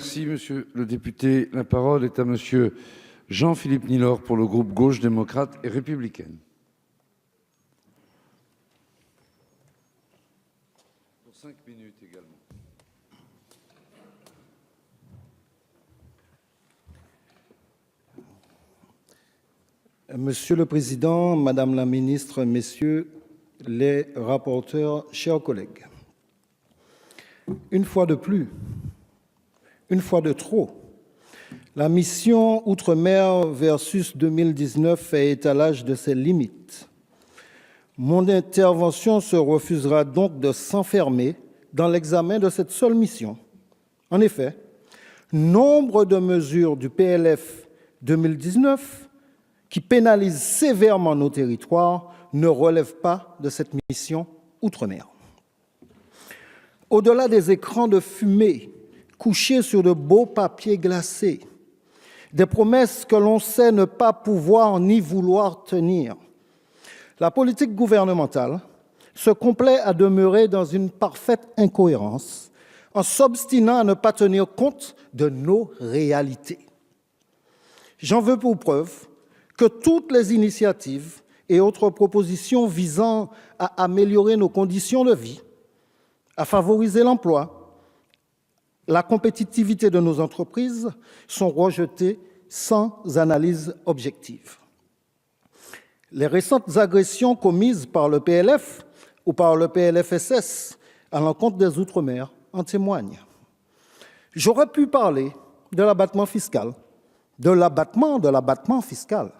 Merci, monsieur le député. La parole est à monsieur Jean-Philippe Nilor pour le groupe Gauche démocrate et républicaine. Pour 5 minutes également. Monsieur le Président, Madame la Ministre, Messieurs les rapporteurs, chers collègues, une fois de plus, une fois de trop, la mission Outre-mer versus 2019 fait étalage de ses limites. Mon intervention se refusera donc de s'enfermer dans l'examen de cette seule mission. En effet, nombre de mesures du PLF 2019 qui pénalisent sévèrement nos territoires ne relèvent pas de cette mission Outre-mer. Au-delà des écrans de fumée couchés sur de beaux papiers glacés, des promesses que l'on sait ne pas pouvoir ni vouloir tenir, la politique gouvernementale se complaît à demeurer dans une parfaite incohérence en s'obstinant à ne pas tenir compte de nos réalités. J'en veux pour preuve que toutes les initiatives et autres propositions visant à améliorer nos conditions de vie, à favoriser l'emploi, la compétitivité de nos entreprises sont rejetées sans analyse objective. Les récentes agressions commises par le PLF ou par le PLFSS à l'encontre des Outre-mer en témoignent. J'aurais pu parler de l'abattement fiscal, de l'abattement fiscal,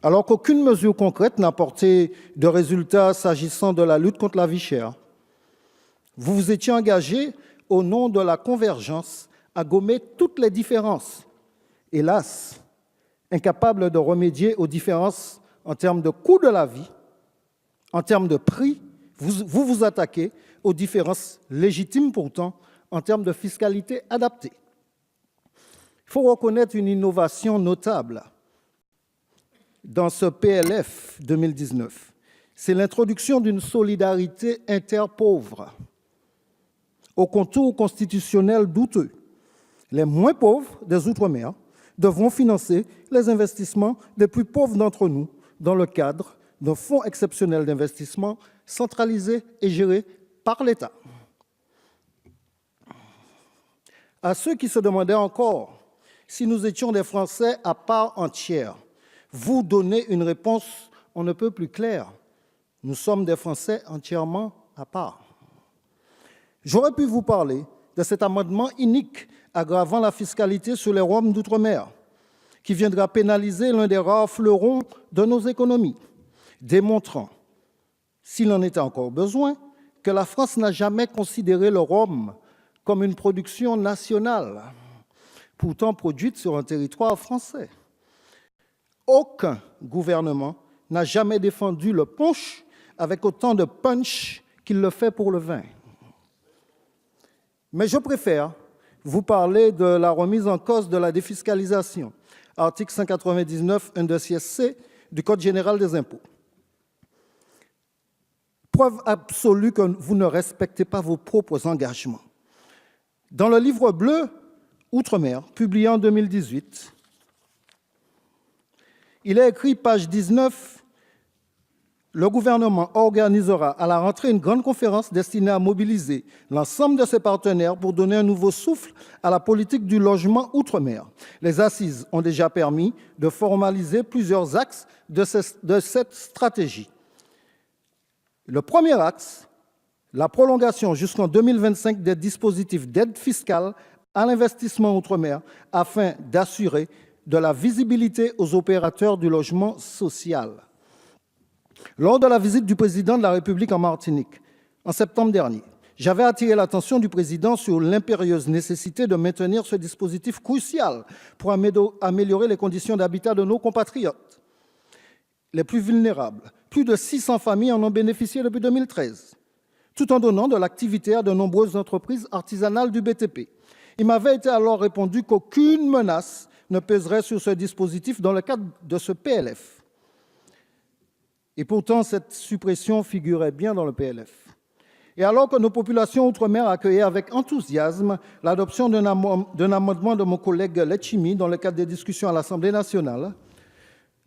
alors qu'aucune mesure concrète n'a apporté de résultats s'agissant de la lutte contre la vie chère. Vous vous étiez engagé, au nom de la convergence, à gommer toutes les différences. Hélas, incapable de remédier aux différences en termes de coût de la vie, en termes de prix, vous vous attaquez aux différences légitimes pourtant en termes de fiscalité adaptée. Il faut reconnaître une innovation notable dans ce PLF 2019. C'est l'introduction d'une solidarité interpauvre au contour constitutionnel douteux. Les moins pauvres des Outre-mer devront financer les investissements des plus pauvres d'entre nous dans le cadre d'un fonds exceptionnel d'investissement centralisé et géré par l'État. À ceux qui se demandaient encore si nous étions des Français à part entière, vous donnez une réponse on ne peut plus claire. Nous sommes des Français entièrement à part. J'aurais pu vous parler de cet amendement inique aggravant la fiscalité sur les Roms d'outre-mer, qui viendra pénaliser l'un des rares fleurons de nos économies, démontrant, s'il en était encore besoin, que la France n'a jamais considéré le rhum comme une production nationale, pourtant produite sur un territoire français. Aucun gouvernement n'a jamais défendu le punch avec autant de punch qu'il le fait pour le vin. Mais je préfère vous parler de la remise en cause de la défiscalisation, article 199, 1(c) du Code général des impôts. Preuve absolue que vous ne respectez pas vos propres engagements. Dans le livre bleu Outre-mer, publié en 2018, il est écrit, page 19, le gouvernement organisera à la rentrée une grande conférence destinée à mobiliser l'ensemble de ses partenaires pour donner un nouveau souffle à la politique du logement outre-mer. Les assises ont déjà permis de formaliser plusieurs axes de cette stratégie. Le premier axe, la prolongation jusqu'en 2025 des dispositifs d'aide fiscale à l'investissement outre-mer afin d'assurer de la visibilité aux opérateurs du logement social. Lors de la visite du président de la République en Martinique, en septembre dernier, j'avais attiré l'attention du président sur l'impérieuse nécessité de maintenir ce dispositif crucial pour améliorer les conditions d'habitat de nos compatriotes les plus vulnérables. Plus de 600 familles en ont bénéficié depuis 2013, tout en donnant de l'activité à de nombreuses entreprises artisanales du BTP. Il m'avait été alors répondu qu'aucune menace ne pèserait sur ce dispositif dans le cadre de ce PLF. Et pourtant, cette suppression figurait bien dans le PLF. Et alors que nos populations outre-mer accueillaient avec enthousiasme l'adoption d'un amendement de mon collègue Letchimi dans le cadre des discussions à l'Assemblée nationale,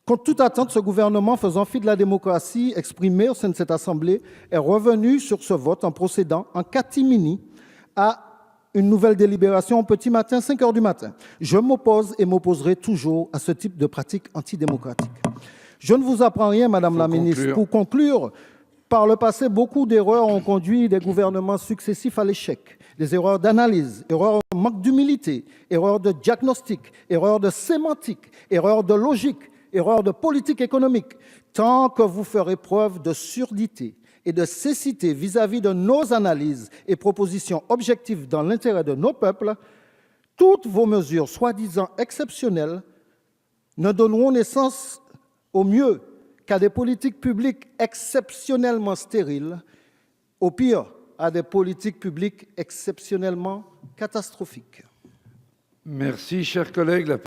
contre toute attente, ce gouvernement, faisant fi de la démocratie exprimée au sein de cette Assemblée, est revenu sur ce vote en procédant en catimini à une nouvelle délibération au petit matin, 5 heures du matin. Je m'oppose et m'opposerai toujours à ce type de pratique antidémocratique. Je ne vous apprends rien, Madame la Ministre. Pour conclure, par le passé, beaucoup d'erreurs ont conduit des gouvernements successifs à l'échec. Des erreurs d'analyse, erreurs de manque d'humilité, erreurs de diagnostic, erreurs de sémantique, erreurs de logique, erreurs de politique économique. Tant que vous ferez preuve de surdité et de cécité vis-à-vis de nos analyses et propositions objectives dans l'intérêt de nos peuples, toutes vos mesures soi-disant exceptionnelles ne donneront naissance au mieux qu'à des politiques publiques exceptionnellement stériles, au pire, à des politiques publiques exceptionnellement catastrophiques. Merci, chers collègues.